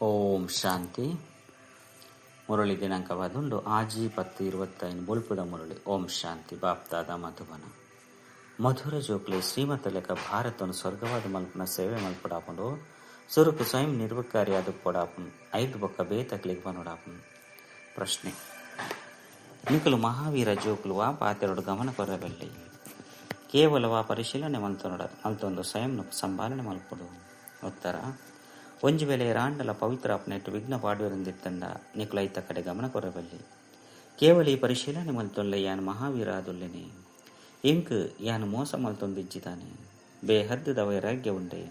ಓಂ ಶಾಂತಿ. ಮುರಳಿ ದಿನಾಂಕವಾದುಂಡು 6/10/25 ಬುಲ್ಪುದ ಮುರಳಿ. ಓಂ ಶಾಂತಿ. ಬಾಪ್ತಾದ ಮಧುಬನ ಮಧುರ ಜೋಕ್ಲೆ ಶ್ರೀಮತ ಲೆಕ್ಕ ಭಾರತನು ಸ್ವರ್ಗವಾದ ಮಲ್ಪನ ಸೇವೆ ಮಲ್ಪಡಾಪುಂಡು ಸುರುಕು ಸ್ವಯಂ ನಿರ್ವಕಾರಿಯಾದ ಕೊಡಾಪುನ್ 5 ಬೊಕ್ಕ ಬೇತಕ್ಲಿಗೆ ಪನೋಡಾಪುನ್. ಪ್ರಶ್ನೆ: ನಿಕಲು ಮಹಾವೀರ ಜೋಕ್ಲುವ ಪಾತೆರಡು ಗಮನ ಕೊರಬೆಲ್ಲಿ ಕೇವಲವ ಪರಿಶೀಲನೆ ಮಲ್ತೊಂದು ಸ್ವಯಂ ಸಂಭಾಲನೆ ಮಲ್ಪಡು. ಉತ್ತರ: ಒಂಜಿ ವೇಳೆ ರಾಂಡಲ ಪವಿತ್ರ ಅಪ್ನೆಟ್ಟು ವಿಘ್ನ ಪಾಡುವರಿಂದಿತ್ತಂಡ ನಿಕುಲು ಐತ ಕಡೆ ಗಮನ ಕೊರಬಲ್ಲಿ. ಕೇವಲ ಈ ಪರಿಶೀಲನೆ ಮಲ್ತೊಲ್ಲೆ ಯಾನು ಮಹಾವೀರ ಆದುಲ್ಲೆನೆ. ಇಂಕ್ ಯಾನು ಮೋಸ ಮಲ್ತೊಂದಿಜ್ಜಿದಾನೆ. ಬೇಹದ್ದುದ ವೈರಾಗ್ಯ ಉಂಡೆ.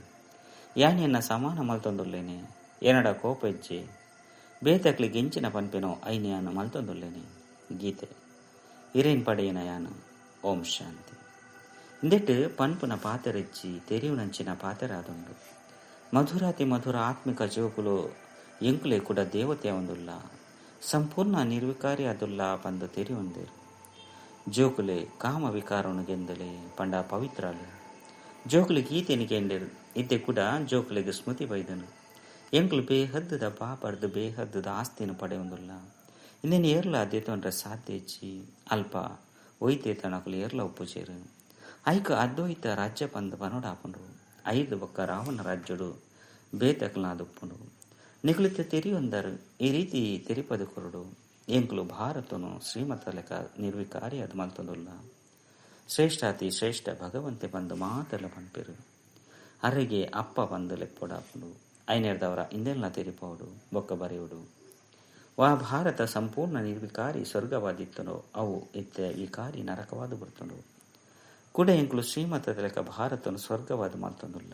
ಯಾನ್ ಎನ್ನ ಸಮಾನ ಮಲ್ತೊಂದುಲ್ಲೇನೆ. ಏನಡ ಕೋಪ ಹೆಜ್ಜೆ ಬೇತಕ್ಲಿ ಗೆಂಚಿನ ಪನ್ಪೆನೋ ಐನ ಯಾನು ಮಲ್ತೊಂದುಲ್ಲೇನೆ. ಗೀತೆ ಇರೇನ್ ಪಡೆಯನ ಯಾನು. ಓಂ ಶಾಂತಿ. ಇಂದೆಟ್ಟು ಪನ್ಪುನ ಪಾತೆರೆಜ್ಜಿ ತೆರಿಯುನಂಚಿನ ಪಾತೆರಾದುಂಡು. ಮಧುರಾತಿ ಮಧುರ ಆತ್ಮಿಕ ಜೋಕುಲು ಎಂಕುಲೆ ಕೂಡ ದೇವತೆ ಒಂದುಲ್ಲ. ಸಂಪೂರ್ಣ ನಿರ್ವಿಕಾರಿ ಅದುಲ್ಲ ಪಂದು ತೆರಿಯೊಂದೇರು. ಜೋಕುಲೆ ಕಾಮ ವಿಕಾರನು ಗೆಂದಲೆ ಪಂಡ ಪವಿತ್ರಾಲು. ಜೋಕುಲು ಗೀತೆನಿ ಗೆಂಡೆರು ಇದ್ದೆ ಕೂಡ ಜೋಕುಲಿಗೆ ಸ್ಮೃತಿ ಬೈದನು. ಎಂಕುಲು ಬೇಹದ್ದುದ ಪಾಪರ್ದು ಬೇಹದ್ದುದ ಆಸ್ತಿಯನ್ನು ಪಡೆಯೊಂದುಲ್ಲ. ಇನ್ನೇನು ಏರ್ಲ ಅದ್ಯತೊಂಡ್ರೆ ಸಾಧ್ಯ ಹೆಚ್ಚಿ ಅಲ್ಪ ಒಯ್ತೆ ತನಕಲು ಏರ್ಲ ಉಪ್ಪುಚೇರು. ಐಕ ಅದ್ವೈತ ರಾಜ್ಯ ಪಂದು ಪನೋಡಾಪುಂಡು. 5 ಬೊಕ್ಕ ರಾವಣ ರಾಜ್ಯಡು ಬೇತಕ್ಲಾದುಪ್ಪುಂಡು. ನಿಕುಲಿತ ತೆರಿಯೊಂದರು ಈ ರೀತಿ ತೆರಿಪದು ಕೊರಡು. ಎಂಕುಲು ಭಾರತನು ಶ್ರೀಮತ ಲೆಕ್ಕ ನಿರ್ವಿಕಾರಿ ಅದು ಮಲ್ತೊಂದುಲ್ಲ. ಶ್ರೇಷ್ಠಾತಿ ಶ್ರೇಷ್ಠ ಭಗವಂತೆ ಬಂದು ಮಾತೆಲ್ಲ ಪಂಪಿರು. ಅರೆಗೆ ಅಪ್ಪ ಬಂದು ಲೆಪ್ಪೊಡಾಪುಂಡು. ಐನೇರ್ದವರ ಇಂದೆಲ್ಲ ತೆರಿಪೋಡು ಬೊಕ್ಕ ಬರೆಯುಡು. ವಾ ಭಾರತ ಸಂಪೂರ್ಣ ನಿರ್ವಿಕಾರಿ ಸ್ವರ್ಗವಾದಿತ್ತನೋ ಅವು ಎತ್ತ ವಿಕಾರಿ ನರಕವಾದು ಬರ್ತುಂಡು. ಕೂಡ ಎಂಕುಲು ಶ್ರೀಮತದ ಲೆಕ್ಕ ಭಾರತನು ಸ್ವರ್ಗವಾದ ಮಲ್ತೊಂದುಲ್ಲ.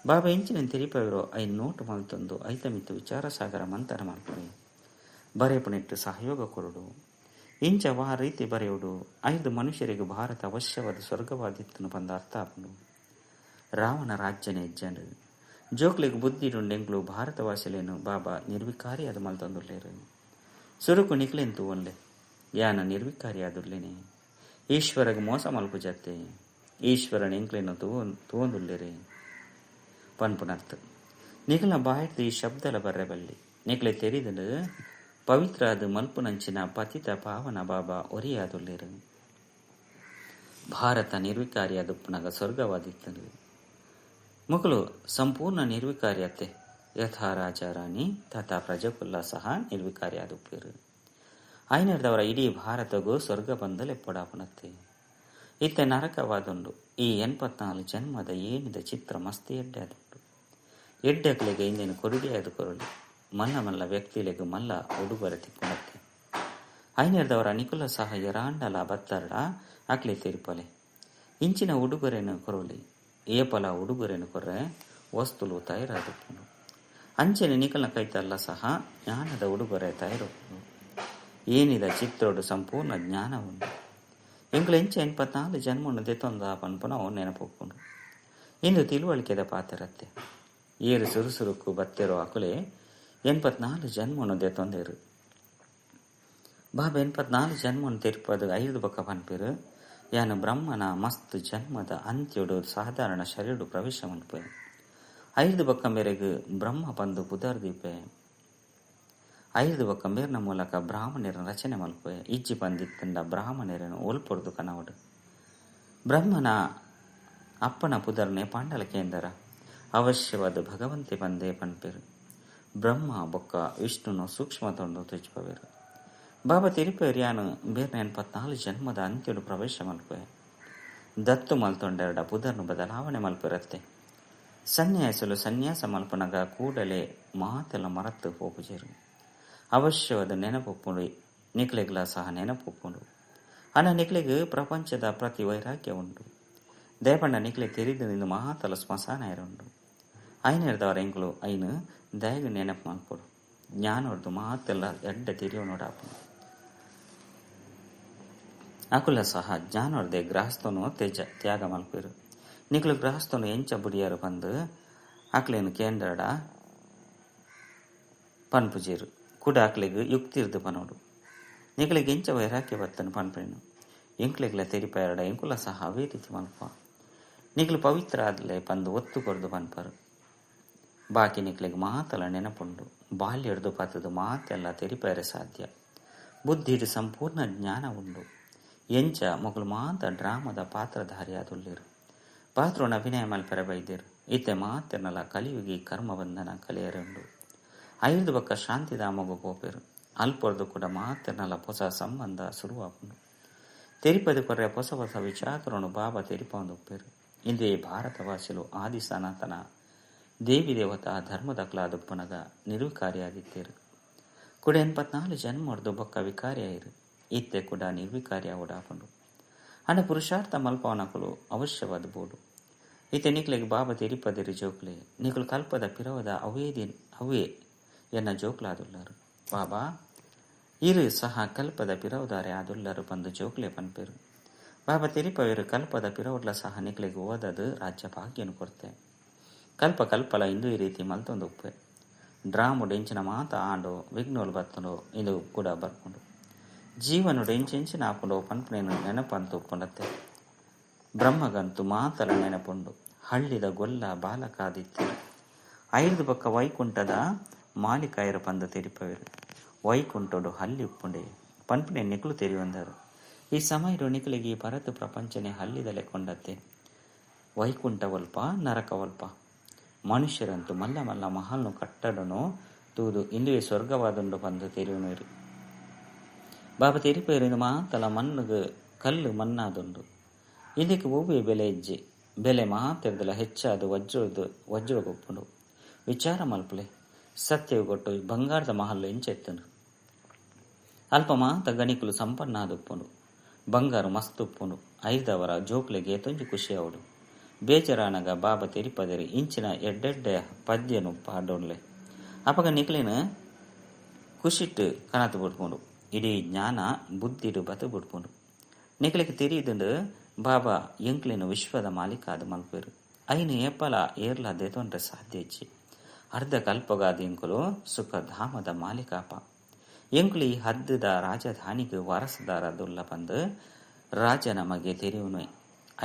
ಬಾಬಾ ಎಂಚಿನ ತೆರಿಪವಿರೋ ಐನ್ ನೋಟು ಮಲ್ತೊಂದು ಐತಮಿತ್ತು ವಿಚಾರ ಸಾಗರ ಮಂಥನ ಮಲ್ಪನೆ ಬರೆಯಪುನಿಟ್ಟು ಸಹಯೋಗ ಕೊರಡು. ಇಂಚ ವಾ ರೀತಿ ಬರೆಯುಡು 5 ಮನುಷ್ಯರಿಗೆ ಭಾರತ ಅವಶ್ಯವಾದ ಸ್ವರ್ಗವಾದಿತ್ತನು ಬಂದ ಅರ್ಥ ಆಪುಂಡು. ರಾವಣ ರಾಜ್ಯನ ಹೆಜ್ಜಂಡು ಜೋಕ್ಲಿಗೆ ಬುದ್ಧಿಡುಂಡೆಂಗ್ಲು ಭಾರತವಾಸಿಲೇನು ಬಾಬಾ ನಿರ್ವಿಕಾರಿ ಅದು ಮಲ್ತೊಂದುಲ್ಲೇರು. ಸುರುಕು ನಿಕ್ಲೆಂತು ಒಲ್ಲೆ ಯಾನ ನಿರ್ವಿಕಾರಿ ಆದುಲ್ಲೇನೆ. ಈಶ್ವರಗೆ ಮೋಸ ಮಲ್ಪು ಜತ್ತೆ ಈಶ್ವರನ ಎಂಕ್ಲೇನು ತೂವೊಂದುಲ್ಲೇರೆ ಪನ್ಪುನರ್ಥ. ನಿಕಲ ಬಾಯ್ದು ಈ ಶಬ್ದಲ ಬರ್ರೆಬಲ್ಲಿ ನಿಕಲೆ ತೆರಿದಲು ಪವಿತ್ರ ಅದು ಮಲ್ಪುನಂಚಿನ ಪತಿತ ಪಾವನ ಬಾಬಾ ಒರಿಯಾದುಲ್ಲೇರು. ಭಾರತ ನಿರ್ವಿಕಾರಿ ಅದುಪ್ಪುನಗ ಸ್ವರ್ಗವಾದಿತ್ತನು. ಮುಕಲು ಸಂಪೂರ್ಣ ನಿರ್ವಿಕಾರಿ ಅತ್ತೆ ಯಥಾ ರಾಜಾರಾಣಿ ತಥಾ ಪ್ರಜಕುಲ್ಲ ಸಹ ನಿರ್ವಿಕಾರಿ ಆದುಪ್ಪೇರು. ಐನರ್ದವರ ಇಡೀ ಭಾರತಗೂ ಸ್ವರ್ಗ ಬಂದಲೆ ಎಪ್ಪೊಡಾಪುನತ್ತೆ. ಇತ್ತೆ ನರಕವಾದುಂಡು. ಈ 84 ಜನ್ಮದ ಏನಿದ ಚಿತ್ರ ಮಸ್ತಿ ಎಡ್ಡೆ ಆದುಂಡು. ಎಡ್ಡೆಕ್ಲೆಗೆ ಇಂದೇನು ಕೊರುಡಿ ಆದು ಕೊರಳು ಮಲ್ಲ ಮಲ್ಲ ವ್ಯಕ್ತಿಲೆಗು ಮಲ್ಲ ಉಡುಗೊರೆ ತಿಕ್ಕುನತ್ತೆ. ಐನರ್ದವರ ನಿಕುಲ ಸಹ ಎರಾಂಡಲ ಬತ್ತರಡ ಅಕ್ಲೆ ತೆರಿಪೊಲೆ ಇಂಚಿನ ಉಡುಗೊರೆನು ಕೊರಳಿ ಏಪಲ ಉಡುಗೊರೆನು ಕೊರ್ರೆ ವಸ್ತುಲು ತಯಾರಾದುಪ್ಪುಂಡು. ಅಂಚೆನೆ ನಿಕಲ್ನ ಕೈತಲ್ಲ ಸಹ ಜ್ಞಾನದ ಉಡುಗೊರೆ ತಯಾರೊಪ್ಪುಂಡು. ಏನಿದ ಚಿತ್ರೋಡು ಸಂಪೂರ್ಣ ಜ್ಞಾನ ಉಂಡು. ಎಂಕ್ಲು ಎಂಚ 84 ಜನ್ಮವನ್ನು ದೆತ್ತೊಂದ ಪನ್ಪುನವು ನೆನಪೊಪ್ಪುಂಡು. ಇಂದು ತಿಳುವಳಿಕೆದ ಪಾತೆರತ್ತೆ ಏರು ಸುರುಸುರುಕು ಬತ್ತೆರೋ ಅಕುಲೆ 84 ಜನ್ಮವನ್ನು ದೆತ್ತೊಂದೇರು. ಬಾಬಾ 84 ಜನ್ಮವನ್ನು ತೆರಿಪದು 5 ಬೊಕ್ಕ ಪನ್ಪೇರು. ಯಾನು ಬ್ರಹ್ಮನ ಮಸ್ತ್ ಜನ್ಮದ ಅಂತ್ಯಡು ಸಾಧಾರಣ ಶರೀರಡು ಪ್ರವೇಶ ಮಲ್ಪೆ 5 ಬೊಕ್ಕ ಮೇರೆಗೆ ಬ್ರಹ್ಮ ಬಂದು ಪುದರ್ದೀಪೆ 5 ಬೊಕ್ಕ ಮೇರ್ನ ಮೂಲಕ ಬ್ರಾಹ್ಮಣರ ರಚನೆ ಮಲ್ಪೆ ಇಜ್ಜಿ ಬಂದಿತ್ತಂಡ ಬ್ರಾಹ್ಮಣರನ್ನು ಒಲ್ಪೊಡ್ದು ಕನವಡು. ಬ್ರಹ್ಮನ ಅಪ್ಪನ ಪುದರ್ನೆ ಪಾಂಡಲ ಕೇಂದ್ರ ಅವಶ್ಯವಾದ ಭಗವಂತೆ ಬಂದೇ ಪನ್ಪೇರು. ಬ್ರಹ್ಮ ಬೊಕ್ಕ ವಿಷ್ಣುನು ಸೂಕ್ಷ್ಮ ತೊಂಡು ತುಚ್ಪವೇರು. ಬಾಬಾ ತಿರುಪೇರು ಯಾನು ಬೇರ್ನ 84 ಜನ್ಮದ ಅಂತ್ಯಡು ಪ್ರವೇಶ ಮಲ್ಪೆ ದತ್ತು ಮಲ್ತೊಂಡೆರಡ ಪುದರ್ನು ಬದಲಾವಣೆ ಮಲ್ಪಿರತ್ತೆ. ಸನ್ಯಾಸಲು ಸನ್ಯಾಸ ಮಲ್ಪನಗ ಕೂಡಲೇ ಮಾತೆಲ್ಲ ಮರತ್ತು ಹೋಪುಜೇರು. ಅವಶ್ಯವಾದ ನೆನಪೊಪ್ಪುಂಡು ನಿಕ್ಲೆಗ್ಲ ಸಹ ನೆನಪೊಪ್ಪುಂಡು. ಅನ್ನ ನಿಕ್ಲೆಗೆ ಪ್ರಪಂಚದ ಪ್ರತಿ ವೈರಾಗ್ಯ ಉಂಡು. ದಯಪಂಡ ನಿಕ್ಲೆ ತೆರಿದಿಂದ ಮಾತಲ ಸ್ಮಶಾನ ಇರುಂಡು. ಐನೇರ್ದವರ ಎಂಕ್ಲು ಐನು ದಯಗ ನೆನಪು ಮಲ್ಪೊಡು. ಜ್ಞಾನೋಡ್ದು ಮಾತೆಲ್ಲ ಎಡ್ಡ ತಿರಿಯೋ ನೋಡಾಪುಂಡು. ಅಕುಲ ಸಹ ಜ್ಞಾನೋರ್ದೆ ಗೃಹಸ್ಥನು ತ್ಯಾಗ ಮಲ್ಪೇರು. ನಿಕ್ಲು ಗೃಹಸ್ಥನು ಎಂಚ ಬುಡಿಯರು ಬಂದು ಅಕ್ಲೇನು ಕೇಂದ್ರಡ ಪನ್ಪುಜೇರು ಕೂಡ ಅಕ್ಲೆಗ್ ಯುಕ್ತಿರ್ದು ಪನೋಡು. ನಿಕ್ಲೆಗೆ ಎಂಚ ವೈರಾಗ್ಯ ಬತ್ತನು ಪನ್ಪೇನು ಎಂಕ್ಲೆಗ್ಲ ತೆರಿಪ ಎರಡ ಎಂಕುಲ ಸಹ ಅವೇ ರೀತಿ ಮಲ್ಪ. ನಿಕ್ಲು ಪವಿತ್ರ ಆದ್ಲೆ ಪಂದು ಒತ್ತು ಕೊರ್ದು ಪನ್ಪರು. ಬಾಕಿ ನಿಕ್ಲಿಗೆ ಮಾತಲ ನೆನಪುಂಡು. ಬಾಲ್ಯ ಹಿಡ್ದು ಪತ್ತದು ಮಾತೆಲ್ಲ ತೆರಿಪೇರೆ ಸಾಧ್ಯ. ಬುದ್ಧಿಡು ಸಂಪೂರ್ಣ ಜ್ಞಾನ ಉಂಡು. ಎಂಚ ಮೊಗಲು ಮಾತ ಡ್ರಾಮದ ಪಾತ್ರಧಾರಿಯಾದುಲ್ಲೇರು. ಪಾತ್ರನ ಅಭಿನಯ ಮಲ್ಪೆರೆ ಬೈದೇರು. ಇತ್ತೆ ಮಾತೆರ್ನಲ ಕಲಿಯುಗಿ ಕರ್ಮಬಂಧನ ಕಲಿಯರುಂಡು. ಐದು ಬಕ್ಕ ಶಾಂತಿಧಾಮಗು ಪೋಪೇರು. ಅಲ್ಪೊರ್ದು ಕೂಡ ಮಾತೆರ್ನಲ ಹೊಸ ಸಂಬಂಧ ಶುರುವಾಪುಂಡು. ತೆರಿಪದು ಕೊರ್ರೆ ಹೊಸ ಹೊಸ ವಿಚಾರನು ಬಾಬಾ ತೆರಿಪೊಂದುಪ್ಪೇರು. ಇಂದೇ ಭಾರತವಾಸಿಲು ಆದಿ ಸನಾತನ ದೇವಿ ದೇವತಾ ಧರ್ಮದಕ್ಲಾದುಪ್ಪನಗ ನಿರ್ವಿಕಾರಿಯಾದಿತ್ತೇರು. ಕೂಡ 84 ಜನ್ಮರ್ದು ಬೊಕ್ಕ ವಿಕಾರಿಯಾಯಿರು. ಇತ್ತೆ ಕೂಡ ನಿರ್ವಿಕಾರಿಯ ಓಡಾಪುಂಡು. ಅಂಡ ಪುರುಷಾರ್ಥ ಮಲ್ಪವನಕಲು ಅವಶ್ಯವಾದ ಬೋಡು. ಇತ್ತೆ ನಿಕ್ಲೆಗೆ ಬಾಬಾ ತೆರಿಪದಿರಿ ಜೋಕ್ಲೆ ನಿಕಲು ಕಲ್ಪದ ಪಿರವದ ಅವೇ ಎನ್ನ ಜೋಕ್ಲಾದುಲ್ಲರು. ಬಾಬಾ ಇರು ಸಹ ಕಲ್ಪದ ಪಿರವದಾರೆ ಆದುಲ್ಲರು ಬಂದು ಜೋಕ್ಲೆ ಪನ್ಪೇರು. ಬಾಬಾ ತೆರಿಪವೇರು ಕಲ್ಪದ ಪಿರವಡ್ಲ ಸಹ ನಿಕ್ಲೆಗೆ ಓದದು ರಾಜ್ಯ ಭಾಗ್ಯನು ಕೊಡ್ತೆ. ಕಲ್ಪ ಕಲ್ಪಲ ಇಂದು ಈ ರೀತಿ ಮಲ್ತೊಂದು ಉಪ್ಪೆ. ಡ್ರಾಮು ಡೆಂಚಿನ ಮಾತ ಆಂಡು ವಿಘ್ನೋಲು ಬತ್ತುಂಡು ಇದು ಕೂಡ ಬರ್ಕೊಂಡು ಜೀವನು ಡೆಂಚೆಂಚಿನ ಆಪುಂಡು ಪನ್ಪನೇನು ನೆನಪಂತು ಉಪ್ಪುಂಡತ್ತೆ. ಬ್ರಹ್ಮಗಂತು ಮಾತಲ ನೆನಪುಂಡು. ಹಳ್ಳಿದ ಗೊಲ್ಲ ಬಾಲಕಾದಿತ್ಯರು. ಐದು ಬಕ್ಕ ವೈಕುಂಠದ ಮಾಲಿಕಾಯರು ಪಂದು ತೆರಿಪವೇರು. ವೈಕುಂಠಡು ಹಳ್ಳಿ ಉಪ್ಪುಂಡೆ ಪನ್ಪನೆ ನಿಕ್ಲು ತೆರಿವಂದರು. ಈ ಸಮಯರು ನಿಕ್ಲಿಗೆ ಈ ಭರತ ಪ್ರಪಂಚನೆ ಹಳ್ಳಿದಲೆ ಕೊಂಡತ್ತೆ. ವೈಕುಂಠ ಒಲ್ಪ ನರಕ ಒಲ್ಪ. ಮನುಷ್ಯರಂತೂ ಮಲ್ಲ ಮಲ್ಲ ಮಹಲ್ನು ಕಟ್ಟಡನು ತೂದು ಇಂದುವೆ ಸ್ವರ್ಗವಾದುಂಡು ಬಂದು ತೆರಿಯುನೇರು. ಬಾಬಾ ತೆರಿಪೇರು ಮಾತಲ ಮಣ್ಣುಗು ಕಲ್ಲು ಮಣ್ಣಾದುಂಡು. ಇದಕ್ಕೆ ಹೂವೆ ಬೆಲೆ ಹೆಜ್ಜೆ ಬೆಲೆ ಮಾತೆರ್ದಲ ಹೆಚ್ಚಾದು ವಜ್ರಗೊಪ್ಪುಂಡು. ವಿಚಾರ ಮಲ್ಪಲೆ ಸತ್ಯವು ಕೊಟ್ಟು ಬಂಗಾರದ ಮಹಲ್ಲು ಎಂಚೆತ್ತನು. ಅಲ್ಪ ಮಾತ ಗಣಿಕಲು ಸಂಪನ್ನಾದುಪ್ಪುಂಡು. ಬಂಗಾರು ಮಸ್ತ್ ಉಪ್ಪುಂಡು. ಐದವರ ಜೋಕ್ಲೆಗೆ ತೊಂಜಿ ಖುಷಿ ಅವಡು. ಬೇಜರಾನಗ ಬಾಬಾ ತೆರಿಪದರಿ ಇಂಚಿನ ಎಡ್ಡೆಡ್ಡೆ ಪದ್ಯನು ಪಾಡೋನ್ಲೆ ಅಪಗ ನಿಕ್ಲಿನ ಖುಷಿಟ್ಟು ಕನತು ಬಿಡ್ಕೊಂಡು ಇಡೀ ಜ್ಞಾನ ಬುದ್ಧಿಡು ಬತು ಬಿಡ್ಕೊಂಡು ನಿಕ್ಲಿಗೆ ತಿರಿದುಂಡು ಬಾಬಾ ಎಂಕ್ಲಿನ ವಿಶ್ವದ ಮಾಲೀಕಾದ ಮಲ್ಪೇರು. ಐನು ಏಪಲ ಏರ್ಲಾದೆ ತೊಂದ್ರೆ ಸಾಧ್ಯ ಇಚ್ಚಿ ಅರ್ಧ ಕಲ್ಪಗಾದ ಎಂಕುಲು ಸುಖ ಧಾಮದ ಮಾಲೀಕಾಪ. ಎಂಕುಲು ಈ ಹದ್ದದ ರಾಜಧಾನಿಗೆ ವಾರಸದಾರದುಲ್ಲ ಬಂದು ರಾಜ ನಮಗೆ ತೆರಿಯುನು.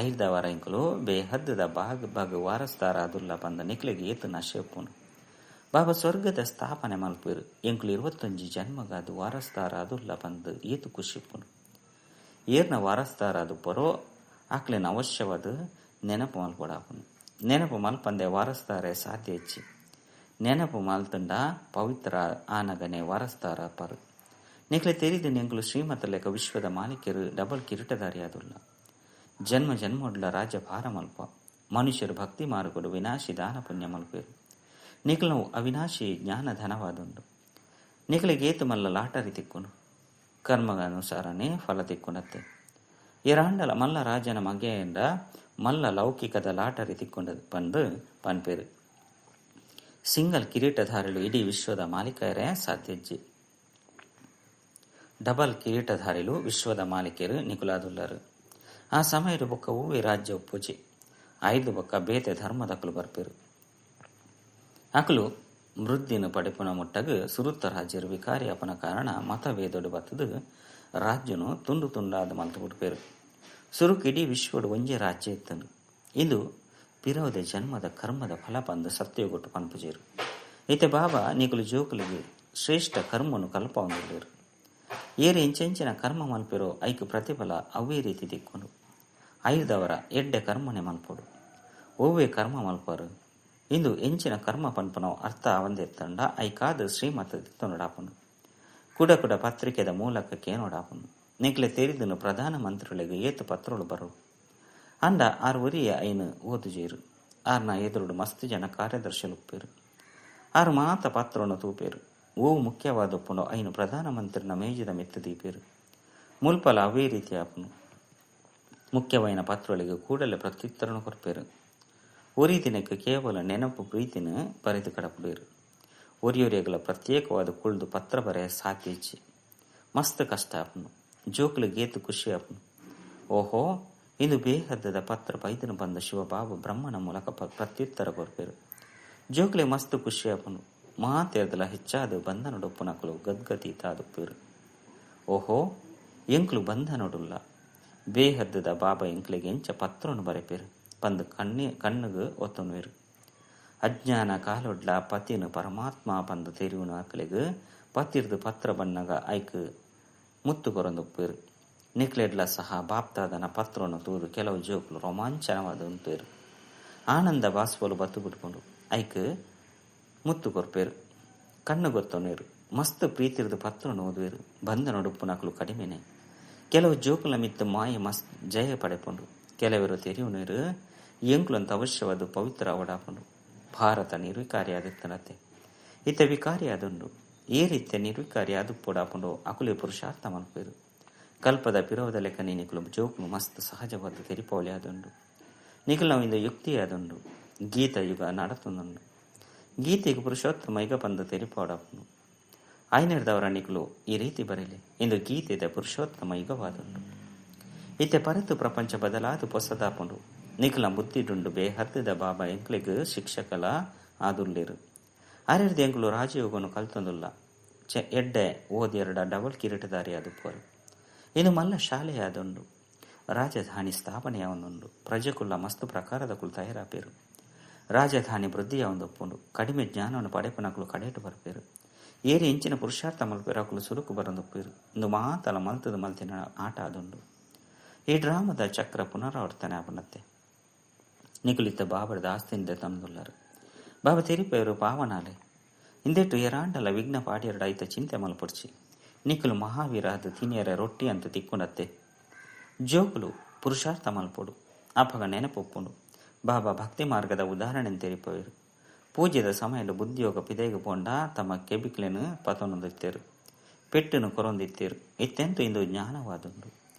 ಐದವರ ಎಂಕುಲು ಬೇಹದ್ದದ ಬಾಗ್ ವಾರಸ್ದಾರ ಅದುಲ್ಲ ಬಂದ ನಿಕ್ಲಿಗೆ ಏತು ನಶೆಪ್ಪುನು. ಬಾಬಾ ಸ್ವರ್ಗದ ಸ್ಥಾಪನೆ ಮಲ್ಪೇರು. ಎಂಕುಲು 21 ಜನ್ಮಗಾದು ವಾರಸ್ದಾರ ಅದುಲ್ಲ ಬಂದು ಏತು ಖುಷಿಪ್ಪುನು. ಏರ್ನ ವಾರಸ್ದಾರ ಅದು ಪರೋ ಆಕ್ಲಿನ ಅವಶ್ಯವಾದ ನೆನಪು ಮಲ್ಪಡಾಪುನು. ನೆನಪು ಮಲ್ಪಂದೆ ವಾರಸ್ದಾರೆ ಸಾಧ್ಯ ಹೆಚ್ಚಿ. ನೆನಪು ಮಲ್ತಂಡ ಪವಿತ್ರ ಆನಗನೆ ವಾರಸ್ದಾರ ಪರು. ನಿಕ್ಲೆ ತೆರಿದು ನೆಂಕುಲು ಶ್ರೀಮತ ಲೆಕ್ಕ ವಿಶ್ವದ ಮಾಲೀಕರು ಡಬಲ್ ಕಿರೀಟಧಾರಿಯಾದುಲ್ಲ. ಜನ್ಮ ಜನ್ಮೊಡ್ಲ ರಾಜ್ಯ ಭಾರ ಮಲ್ಪ. ಮನುಷ್ಯರು ಭಕ್ತಿ ಮಾರುಕೊಡು ವಿನಾಶಿ ದಾನ ಪುಣ್ಯ ಮಲ್ಪೇರು. ನಿಕ್ಲು ಅವಿನಾಶಿ ಜ್ಞಾನ ಧನವಾದುಂಡು. ನಿಕ್ಲಿಗೆ ಏತು ಮಲ್ಲ ಲಾಟರಿ ತಿಕ್ಕುನು. ಕರ್ಮಗನುಸಾರನೇ ಫಲ ತಿಕ್ಕೊಂಡತ್ತೆ. ಇರಾಂಡಲ ಮಲ್ಲ ರಾಜನ ಮಗೆಯಿಂದ ಮಲ್ಲ ಲೌಕಿಕದ ಲಾಟರಿ ತಿಕ್ಕೊಂಡದು ಬಂದು ಪನ್ಪೇರು. ಸಿಂಗಲ್ ಕಿರೀಟಧಾರಿಲು ಇಡೀ ವಿಶ್ವದ ಮಾಲೀಕರೇ ಸಾಧ್ಯಜ್ಜಿ. ಡಬಲ್ ಕಿರೀಟಧಾರಿಲು ವಿಶ್ವದ ಮಾಲೀಕರು ನಿಕುಲಾದುಲ್ಲರು. ಆ ಸಮಯದ ಬೊಕ್ಕ ಹೂವೆ ರಾಜ್ಯ ಉಪ್ಪುಜಿ. 5 ಬೊಕ್ಕ ಬೇತೆ ಧರ್ಮದಕಲು ಬರ್ಪೇರು. ಅಕಲು ಮೃದ್ದಿನ ಪಡೆಪುನ ಮುಟ್ಟಗ ಸುರುತ್ತ ರಾಜ್ಯರು ವಿಕಾರಿ ಅಪನ ಕಾರಣ ಮತಭೇದೊಡು ಬತ್ತದು ರಾಜ್ಯನು ತುಂಡು ತುಂಡಾದ ಮಲ್ತು ಬಿಡ್ಪೇರು. ಸುರುಕ್ ಇಡೀ ವಿಶ್ವಡು ಒಂಜೆ ರಾಜ್ಯ ಇತ್ತನು. ಇದು ಪಿರೋದೆ ಜನ್ಮದ ಕರ್ಮದ ಫಲ ಬಂದು ಸತ್ಯಗೊಟ್ಟು ಪನ್ಪುಜೇರು. ಇತ್ತೆ ಬಾಬಾ ನಿಕಲು ಜೋಕುಲಿಗೆ ಶ್ರೇಷ್ಠ ಕರ್ಮನು ಕಲ್ಪ ಹೊಂದಿಲ್ಲೇರು. ಏರು ಎಂಚೆಂಚಿನ ಕರ್ಮ ಮಲ್ಪೆರೋ ಐಕು ಪ್ರತಿಫಲ ಅವೇ ರೀತಿ ತಿಕ್ಕೊಂಡು ಐದವರ ಎಡ್ಡೆ ಕರ್ಮನೆ ಮಲ್ಪಡು ಓವೇ ಕರ್ಮ ಮಲ್ಪರು. ಇಂದು ಎಂಚಿನ ಕರ್ಮ ಪನ್ಪನೋ ಅರ್ಥ ಅವಂದಿರ್ತಂಡ ಐಕಾದ ಶ್ರೀಮತ ತಿತ್ತೊನೊಡಾಪನು. ಕುಡ ಕುಡ ಪತ್ರಿಕೆದ ಮೂಲಕಕ್ಕೆ ನೋಡಾಪನು. ನಿಕ್ಲೆ ತೆರಿದನು ಪ್ರಧಾನ ಮಂತ್ರಿಗಳಿಗೆ ಏತು ಪತ್ರಗಳು ಬರು. ಅಂಡ 6 ಒರಿಯ ಐನು ಓದುಜೇರು. ಆರ್ನ ಎದುರುಡು ಮಸ್ತ್ ಜನ ಕಾರ್ಯದರ್ಶಿಲು ಉಪ್ಪೇರು. 6 ಮಾತ ಪತ್ರವನ್ನು ತೂಪೇರು. ಓವು ಮುಖ್ಯವಾದ ಉಪ್ಪುಂಡು ಐನು ಪ್ರಧಾನ ಮಂತ್ರಿನ ಮೇಜಿದ ಮೆತ್ತು ದೀಪೇರು. ಮುಲ್ಪಲ ಅವೇ ರೀತಿ ಆಪನು. ಮುಖ್ಯವಾಯಿನ ಪತ್ರಗಳಿಗೆ ಕೂಡಲೇ ಪ್ರತ್ಯುತ್ತರಣ ಕೊರ್ಪೇರು. ಒರಿ ದಿನಕ್ಕೆ ಕೇವಲ ನೆನಪು ಪ್ರೀತಿನ ಬರೆದು ಕಡಪಡೇರು. ಒರಿಯೊರಿಯಗಳ ಪ್ರತ್ಯೇಕವಾದ ಕುಳ್ದು ಪತ್ರ ಬರೆಯ ಸಾಧ್ಯಚ್ಚಿ ಮಸ್ತ್ ಕಷ್ಟ ಆಪನು. ಜೋಕ್ಲು ಗೇತು ಖುಷಿ ಆಪನು. ಓಹೋ ಇಂದು ಬೇಹದ್ದದ ಪತ್ರ ಬೈದನು ಬಂದ ಶಿವಬಾಬು ಬ್ರಹ್ಮನ ಮೂಲಕ ಪ್ರತ್ಯುತ್ತರ ಕೊರ್ಪೇರು. ಜೋಕ್ಲೆ ಮಸ್ತ್ ಖುಷಿ ಆಪನು. ಮಾತೆರ್ದಲ ಹೆಚ್ಚಾದ ಬಂಧನೊಡೊಪ್ಪು ನಕಲು ಗದ್ಗತೀತಾದುಪ್ಪೇರು. ಓಹೋ ಎಂಕ್ಲು ಬಂಧನೊಡುಲ್ಲ. ಬೇಹದ್ದದ ಬಾಬಾ ಎಂಕ್ಲಿಗೆ ಎಂಚ ಪತ್ರನು ಬರೆಪೇರು ಬಂದು ಕಣ್ಣುಗೆ ಒತ್ತೊನ್ವೇರು. ಅಜ್ಞಾನ ಕಾಲೊಡ್ಲ ಪತಿನು ಪರಮಾತ್ಮ ಪಂದು ತೆರಿವುನು ಆಕಲೆಗ್ ಪತ್ತಿರ್ದು ಪತ್ರ ಬನ್ನಗ ಐಕ್ ಮುತ್ತು ಕೊರೊಂದುಪ್ಪೇರು. ನಿಕ್ಲೆಡ್ಲ ಸಹ ಬಾಪ್ತಾದನ ಪತ್ರವನ್ನು ತೂದು ಕೆಲವು ಜೋಕುಲು ರೋಮಾಂಚನವಾದ ಉಂಪೇರು. ಆನಂದ ಬಾಸ್ಪೋಲು ಬತ್ತು ಬಿಟ್ಕೊಂಡು ಐಕ್ ಮುತ್ತು ಕೊರ್ಪೇರು. ಕಣ್ಣು ಗೊತ್ತೊನೇರು. ಮಸ್ತ್ ಪ್ರೀತಿರ್ದು ಪತ್ರವನ್ನು ಓದುವೇರು. ಬಂದ ನಡುಪ್ಪು ನಕಲು ಕಡಿಮೆನೆ. ಕೆಲವು ಜೋಕುಲ ಮಿತ್ತು ಮಾಯ ಮಸ್ತ್ ಜಯ ಪಡೆಪುಂಡು. ಕೆಲವರು ತೆರಿಯುನೇರು ಎಂಕ್ಲಂತ ಅವಶ್ಯವಾದ ಪವಿತ್ರ ಅವಡಾಪುಂಡು. ಭಾರತ ನಿರ್ವಿಕಾರಿಯಾದಿತ್ತನತೆ ಇತ್ತ ವಿಕಾರಿಯಾದುಂಡು. ಈ ರೀತಿಯ ನಿರ್ವಿಕಾರಿಯಾದು ಪೋಡಾಪುಂಡು ಅಕುಲೆ ಪುರುಷಾರ್ಥ ಮಲ್ಪೇರು. ಕಲ್ಪದ ಪಿರೋದ ಲೆಕ್ಕ ನಿಕುಲು ಜೋಕುಲು ಮಸ್ತ್ ಸಹಜವಾದ ತೆರಿಪೌಳಿ ಆದುಂಡು. ನಿಕುಲು ನಾವು ಇಂದು ಯುಕ್ತಿಯಾದುಂಡು. ಗೀತ ಯುಗ ನಡತುಂದುಂಡು. ಗೀತೆಗೆ ಪುರುಷೋತ್ತಮ ಯುಗ ಬಂದು ತೆರಿಪೌಡಾಪುಂಡು. ಆಯ್ನೆಡ್ದವರ ನಿಕುಲು ಈ ರೀತಿ ಬರಲಿ. ಇಂದು ಗೀತೆದ ಪುರುಷೋತ್ತಮ ಯುಗವಾದುಂಡು. ಇತ್ತೆ ಪರತು ಪ್ರಪಂಚ ಬದಲಾದು ಪೊಸದಾಪುಂಡು. ನಿಕುಲ ಬುದ್ಧಿಡುಂಡು ಬೇಹರ್ದದ ಬಾಬಾ ಎಂಕ್ಲೆಗ್ ಶಿಕ್ಷಕಲ ಆದುಲ್ಲೇರು. ಆರೆಡ್ದು ಎಂಕುಲು ರಾಜಯೋಗನು ಕಲ್ತೊಂದುಲ್ಲ. ಎಡ್ಡೆ ಓದಿ ಎರಡ ಡಬಲ್ ಕಿರೀಟದಾರಿ ಆದುಪ್ಪರು. ಇನ್ನು ಮಲ್ಲ ಶಾಲೆಯಾದುಂಡು. ರಾಜಧಾನಿ ಸ್ಥಾಪನೆಯಾವೊಂದುಂಡು. ಪ್ರಜೆಕುಲ್ಲ ಮಸ್ತು ಪ್ರಕಾರದ ಕುಲು ತಯಾರಾಪೇರು. ರಾಜಧಾನಿ ವೃದ್ಧಿಯ ಒಂದೊಪ್ಪುಂಡು. ಕಡಿಮೆ ಜ್ಞಾನವನ್ನು ಪಡೆಪನಕಲು ಕಡೆಟು ಬರ್ಪೇರು. ಏರಿ ಇಂಚಿನ ಪುರುಷಾರ್ಥ ಮಲ್ಪೇರು ಅಕುಲು ಸುರುಕು ಬರಂದೊಪ್ಪೇರು. ಇಂದು ಮಾತಲ ಮಲ್ತದ ಮಲ್ತಿನ ಆಟ ಆದುಂಡು. ಈ ಡ್ರಾಮದ ಚಕ್ರ ಪುನರಾವರ್ತನೆ ಆಪನತ್ತೆ. ನಿಕುಲಿತ್ತ ಬಾಬರದ ಆಸ್ತಿಯಿಂದ ತಮ್ದುಲ್ಲರು. ಬಾಬಾ ತೆರಿಪೇರು ಪಾವನಾಲೆ ಇಂದೆಟ್ಟು ಎರಾಂಡಲ ವಿಘ್ನ ಪಾಡ್ಯರಡ ಐತ ಚಿಂತೆ ಮಲ್ಪೊಡ್ಚಿ. ನಿಕುಲು ಮಹಾವೀರಾದ ತಿನಿಯರ ರೊಟ್ಟಿ ಅಂತ ತಿಕ್ಕುನತ್ತೆ. ಜೋಕುಲು ಪುರುಷಾರ್ಥ ಮಲ್ಪೊಡು ಅಪಗ ನೆನಪೊಪ್ಪುಂಡು. ಬಾಬಾ ಭಕ್ತಿ ಮಾರ್ಗದ ಉದಾಹರಣೆ ತೆರಿಪೇರು. ಪೂಜ್ಯದ ಸಮಯಲು ಬುದ್ಧಿಯೋಗ ಪಿದೆಗೆ ಪೋಂಡ ತಮ್ಮ ಕೆಬಿಕ್ಲೆನು ಪತೊಂದಿತ್ತೇರು. ಪೆಟ್ಟುನು ಕೊರೊಂದಿತ್ತೇರು. ಇತ್ತೆಂತು ಇಂದು ಜ್ಞಾನವಾದುಂಡು.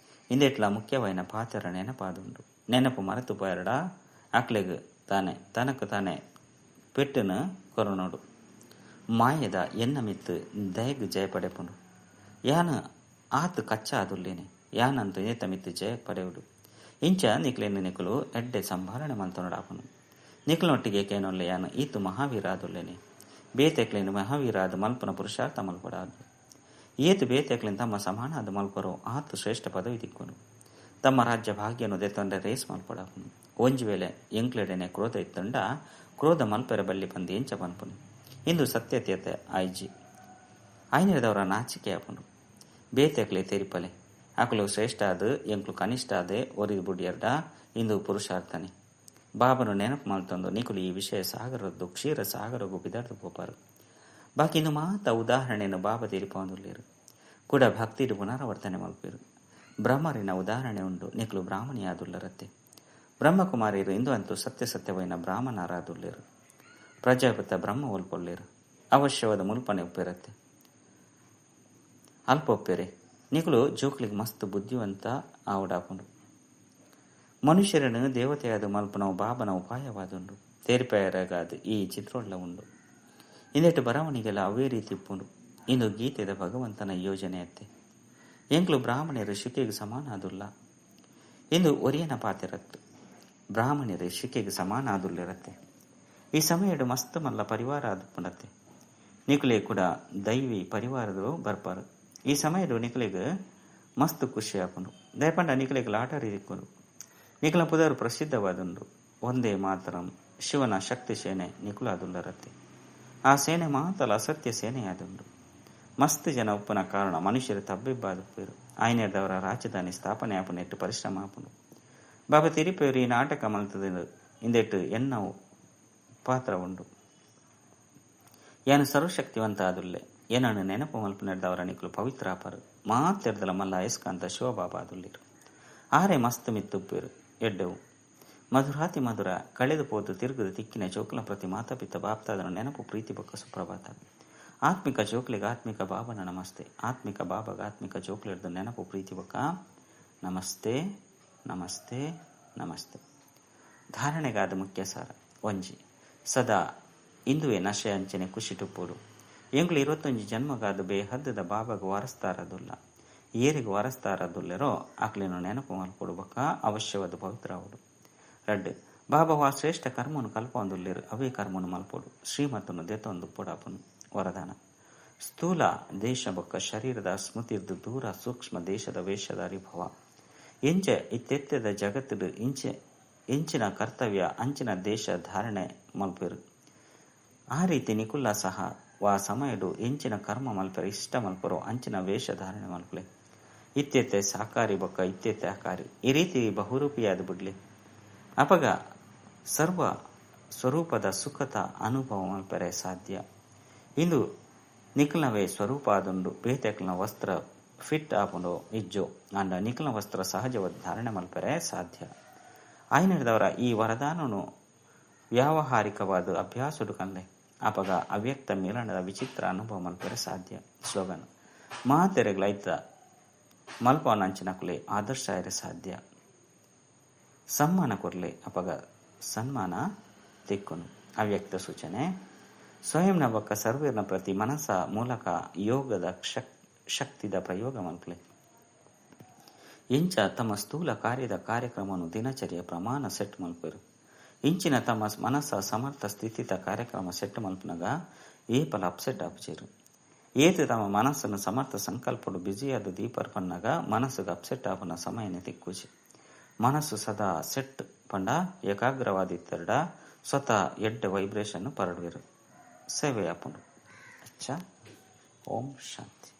ಇಂದೆಟ್ಲ ಮುಖ್ಯವಾಯಿನ ಪಾತ್ರ ನೆನಪಾದುಂಡು. ನೆನಪು ಮರೆತು ಪೋಯರಡ ಅಕ್ಲೆಗ್ ತಾನೆ ತನಕ ತಾನೆ ಪೆಟ್ಟುನು ಕೊರೊನೋಡು. ಮಾಯದ ಎನ್ನ ಮಿತ್ತು ದಯಗ್ ಜಯ ಪಡೆಪುಂಡು. ಯಾನ ಆತು ಕಚ್ಚ ಆದುಲ್ಲೇನೆ ಯಾನಂತೂ ಏತ ಮಿತ್ತು ಜಯ ಪಡೆಯುಡು. ಇಂಚ ನಿಕ್ಲೆನ್ನು ನಿಕುಲು ಎಡ್ಡೆ ಸಂಭಾರಣೆ ಮಲ್ತೊನಡಾಪನು. ನಿಕುಲೊಟ್ಟಿಗೆ ಕೇನೊಲ್ಲೆ ಯಾನ ಈತು ಮಹಾವೀರ ಆದುಲ್ಲೇನೆ. ಬೇತೆಕ್ಲೆನು ಮಹಾವೀರಾದ ಮಲ್ಪನ ಪುರುಷಾರ್ಥ ಮಲ್ಪಡಾದು. ಏತು ಬೇತೆಕ್ಲೆನು ತಮ್ಮ ಸಮಾನಾದ ಮಲ್ಪರೋ ಆತು ಶ್ರೇಷ್ಠ ಪದವಿ ತಿಕ್ಕುನು. ತಮ್ಮ ರಾಜ್ಯ ಭಾಗ್ಯನು ದೆತ್ತೊಂಡೆ ರೇಸ್ ಮಲ್ಪಡಾಪನು. ಒಂಜು ವೇಳೆ ಎಂಕ್ಲೆಡೆನೆ ಕ್ರೋಧ ಇತ್ತಂಡ ಕ್ರೋಧ ಮಲ್ಪೆರ ಬಲ್ಲಿ ಪಂದು ಎಂಚ ಪನ್ಪುನು. ಇಂದು ಸತ್ಯತೆ ಆಯ್ಜಿ ಆಯ್ನೆದವರ ನಾಚಿಕೆ ಆಪುಂಡು. ಬೇತೆಕ್ಲೆ ತೆರಿಪಲೆ ಅಕುಲು ಶ್ರೇಷ್ಠ ಆದ ಎಂಕ್ಲು ಕನಿಷ್ಠ ಆದೆ ಒರಿದು ಬುಡಿಯರ್ಡ ಇಂದು ಪುರುಷಾರ್ಥನೆ. ಬಾಬನು ನೆನಪು ಮಲ್ತೊಂದು ನಿಕುಲು ಈ ವಿಷಯ ಸಾಗರದ್ದು ಕ್ಷೀರ ಸಾಗರಗೂ ಬಿದಾರ್ದು ಪೋಪಾರು. ಬಾಕಿ ಇಂದು ಮಾತ ಉದಾಹರಣೆಯನ್ನು ಬಾಬಾ ತೆರಿಪೊಂದುಲ್ಲೇರು. ಕೂಡ ಭಕ್ತಿಡು ಪುನರಾವರ್ತನೆ ಮಲ್ಪೇರು. ಬ್ರಹ್ಮರಿನ ಉದಾಹರಣೆ ಉಂಡು. ನಿಕುಲು ಬ್ರಾಹ್ಮಣಿಯಾದುಲ್ಲರತ್ತೆ. ಬ್ರಹ್ಮಕುಮಾರಿಯರು ಇಂದು ಅಂತೂ ಸತ್ಯವೈನ ಬ್ರಾಹ್ಮಣರಾದುಲ್ಲೇರು. ಪ್ರಜಾಪತ ಬ್ರಹ್ಮ ಒಲ್ಪೊಲ್ಲೇರು. ಅವಶ್ಯವಾದ ಮುಲ್ಪನೆ ಉಪ್ಪಿರತ್ತೆ ಅಲ್ಪ ಒಪ್ಪೆರೆ. ನಿಕುಲು ಜೋಕ್ಲಿಗೆ ಮಸ್ತ್ ಬುದ್ಧಿವಂತ ಆವಡಾಪುಂಡು. ಮನುಷ್ಯರನ್ನು ದೇವತೆಯಾದ ಮಲ್ಪನವು ಬಾಬನ ಉಪಾಯವಾದುಂಡು. ತೇರ್ಪೆಯರಗಾದ ಈ ಚಿತ್ರೋಳ್ಳ ಉಂಡು. ಇಂದೆಟ್ಟು ಬರವಣಿಗೆಲ್ಲ ಅವೇ ರೀತಿ ಇಪ್ಪುಂಡು. ಇಂದು ಗೀತೆದ ಭಗವಂತನ ಯೋಜನೆಯತ್ತೆ. ಎಂಕ್ಲು ಬ್ರಾಹ್ಮಣರು ಶಿಕೆಗೆ ಸಮಾನ ಆದುಲ್ಲ. ಇಂದು ಒರಿಯನ ಪಾತಿರತ್ತು. ಬ್ರಾಹ್ಮಣರು ಶಿಕೆಗೆ ಸಮಾನ ಆದುಲ್ಲಿರತ್ತೆ. ಈ ಸಮಯಡು ಮಸ್ತ್ ಮಲ್ಲ ಪರಿವಾರ ಆದುಪ್ಪುಂಡತ್ತೆ. ನಿಕುಲೆ ಕೂಡ ದೈವಿ ಪರಿವಾರದವರು ಬರ್ಪಾರು. ಈ ಸಮಯಡು ನಿಕುಲೆಗೆ ಮಸ್ತ್ ಖುಷಿ ಆಪುಂಡು. ದಯಪಂಡ ನಿಕುಲೆಗೆ ಲಾಟರಿ ದಿಕ್ಕುಂಡು. ನಿಕುಲ ಪುದರು ಪ್ರಸಿದ್ಧವಾದುಂಡು. ಒಂದೇ ಮಾತರಂ ಶಿವನ ಶಕ್ತಿ ಸೇನೆ ನಿಕುಲಾದುಲ್ಲರತ್ತೆ. ಆ ಸೇನೆ ಮಾತಲ ಅಸತ್ಯ ಸೇನೆಯಾದುಂಡು. ಮಸ್ತ್ ಜನ ಉಪ್ಪನ ಕಾರಣ ಮನುಷ್ಯರು ತಬ್ಬಿಬ್ಬಾದುಪ್ಪೇರು. ಆಯ್ನೆಡ್ದವರ ರಾಜಧಾನಿ ಸ್ಥಾಪನೆ ಆಪುನೆಟ್ಟು ಪರಿಶ್ರಮ ಆಪುಂಡು. ಬಾಬಾ ತಿರಿಪೇರು ಈ ನಾಟಕ ಮಲ್ತದ ಇಂದೆಟ್ಟು ಎನ್ನವು ಪಾತ್ರ ಉಂಡು. ಏನು ಸರ್ವಶಕ್ತಿವಂತ ಆದುಲ್ಲೆ ಏನನ್ನು ನೆನಪು ಮಲ್ಪು ನಡೆದವರ ನಿಕುಲು ಪವಿತ್ರ ಆಪರು. ಮಾತೆರ್ದಲ ಮಲ್ಲ ಅಯಸ್ಕಾಂತ ಶಿವಬಾಬಾ ಆದುಲ್ಲಿರು. ಆರೆ ಮಸ್ತ್ ಮಿತ್ತುಪ್ಪೇರು ಎಡ್ಡೆವು ಮಧುರಾತಿ ಮಧುರ ಕಳೆದು ಪೋದು ತಿರುಗುದು ತಿಕ್ಕಿನ ಜೋಕುಲ ಪ್ರತಿ ಮಾತಾಪಿತ್ತ ಬಾಪ್ತಾದನ ನೆನಪು ಪ್ರೀತಿ ಬಕ್ಕ ಸುಪ್ರಭಾತ. ಆತ್ಮಿಕ ಜೋಕ್ಲಿಗೆ ಆತ್ಮಿಕ ಬಾಬನ ನಮಸ್ತೆ. ಆತ್ಮಿಕ ಬಾಬಾಗ ಆತ್ಮಿಕ ಜೋಕ್ಲಿಡ್ದು ನೆನಪು ಪ್ರೀತಿ ಬಕ್ಕ ನಮಸ್ತೆ ನಮಸ್ತೆ ನಮಸ್ತೆ. ಧಾರಣೆಗಾದ ಮುಖ್ಯ ಸಾರ ಒಂಜಿ ಸದಾ ಇಂದುವೆ ನಶೆ ಅಂಚನೆ ಖುಷಿ ಟುಪ್ಪುಡು. ಎಂಕ್ಲು 21 ಜನ್ಮಗಾದ ಬೇಹದ್ದದ ಬಾಬಾಗ ವಾರಸ್ತಾರದುಲ್ಲ. ಏರಿಗೆ ವಾರಸ್ತಾರದುಲ್ಲೆರೋ ಆಕ್ಲಿನ ನೆನಪು ಮಲ್ಪೊಡುಬಕ ಅವಶ್ಯವಾದ ಪವಿತ್ರ ಅವಡು. ರಡ್ಡು ಬಾಬಾ ಶ್ರೇಷ್ಠ ಕರ್ಮನು ಕಲ್ಪೊಂದುಲ್ಲೇರು. ಅವೇ ಕರ್ಮನು ಮಲ್ಪೊಡು. ಶ್ರೀಮತನು ದೆತೊಂದು ಪುಡಾಪನು ವರದಾನ. ಸ್ಥೂಲ ದೇಶ ಬೊಕ್ಕ ಶರೀರದ ಸ್ಮೃತಿರ್ದು ದೂರ ಸೂಕ್ಷ್ಮ ದೇಶದ ವೇಷದ ಅರಿಭವ. ಇಂಚೆ ಇತ್ತೆತ್ತದ ಜಗತ್ತಿಡು ಇಂಚಿನ ಕರ್ತವ್ಯ ಅಂಚಿನ ದೇಶ ಧಾರಣೆ ಮಲ್ಪೇರು. ಆ ರೀತಿ ನಿಕುಲ್ಲ ಸಹ ವಾ ಸಮಯಡು ಎಂಚಿನ ಕರ್ಮ ಮಲ್ಪರೆ ಇಷ್ಟ ಮಲ್ಪರೋ ಅಂಚಿನ ವೇಷಧಾರಣೆ ಮಲ್ಪಲೆ ಇತ್ಯತೆ ಸಾಕಾರಿ ಬೊಕ್ಕ ಇತ್ಯತೆ ಆಕಾರಿ ಈ ರೀತಿ ಬಹುರೂಪಿಯಾದ ಬಿಡ್ಲಿ ಅಪಗ ಸರ್ವ ಸ್ವರೂಪದ ಸುಖದ ಅನುಭವ ಮಲ್ಪರೆ ಸಾಧ್ಯ. ಇಂದು ನಿಖಲ್ನವೇ ಸ್ವರೂಪ ಆದುಂಡು ಬೇತೆಕ್ಲನ ವಸ್ತ್ರ ಫಿಟ್ ಆಪುಂಡು ಇಜ್ಜೋ ಅಂಡ ನಿಖಲ್ನ ವಸ್ತ್ರ ಸಹಜವಾದ ಧಾರಣೆ ಮಲ್ಪರೆ ಸಾಧ್ಯ. ಆಯ್ನಿಡ್ದವರ ಈ ವರದಾನನು ವ್ಯಾವಹಾರಿಕವಾದ ಅಭ್ಯಾಸಡು ಕಂದೆ ಅಪಗ ಅವ್ಯಕ್ತ ಮಿಲನದ ವಿಚಿತ್ರ ಅನುಭವ ಮಲ್ಪರೆ ಸಾಧ್ಯ. ಸ್ಲೋಗನ್ ಮಾತೆರೆಗ್ಲೈತ ಮಲ್ಪವನಂಚಿನಕುಲೆ ಆದರ್ಶ ಇರೆ ಸಾಧ್ಯ. ಸಮ್ಮಾನ ಕೊರ್ಲೆ ಅಪಗ ಸನ್ಮಾನ ತಿಕ್ಕುನು. ಅವ್ಯಕ್ತ ಸೂಚನೆ ಸ್ವಯಂನ ಬೊಕ್ಕ ಸರ್ವೀರ್ನ ಪ್ರತಿ ಮನಸ್ಸ ಮೂಲಕ ಯೋಗದ ಶಕ್ತಿದ ಪ್ರಯೋಗ ಮಲ್ಪಲೆ ಇಂಚ ತಮ್ಮ ಸ್ಥೂಲ ಕಾರ್ಯದ ಕಾರ್ಯಕ್ರಮವನ್ನು ದಿನಚರಿಯ ಪ್ರಮಾಣ ಸೆಟ್ ಮಲ್ಪರು ಇಂಚಿನ ತಮ್ಮ ಮನಸ್ಸ ಸಮರ್ಥ ಸ್ಥಿತಿದ ಕಾರ್ಯಕ್ರಮ ಸೆಟ್ ಮಲ್ಪನಾಗ ಏಪಲ ಅಪ್ಸೆಟ್ ಆಪುಚೇರು ಏತು ತಮ್ಮ ಮನಸ್ಸನ್ನು ಸಮರ್ಥ ಸಂಕಲ್ಪಡು ಬ್ಯುಸಿಯಾದ ದೀಪರ್ಪನ್ನಾಗ ಮನಸ್ಸುಗೆ ಅಪ್ಸೆಟ್ ಆಪುನ ಸಮಯನೇ ತಿಕ್ಕುಚಿ ಮನಸ್ಸು ಸದಾ ಸೆಟ್ ಪಂಡ ಏಕಾಗ್ರವಾದಿತ್ತರಡ ಸ್ವತಃ ಎಡ್ಡೆ ವೈಬ್ರೇಷನ್ ಪರಡುವೆರು ಸೇವೆ ಆಪುಂಡು. ಅಚ್ಚ. ಓಂ ಶಾಂತಿ.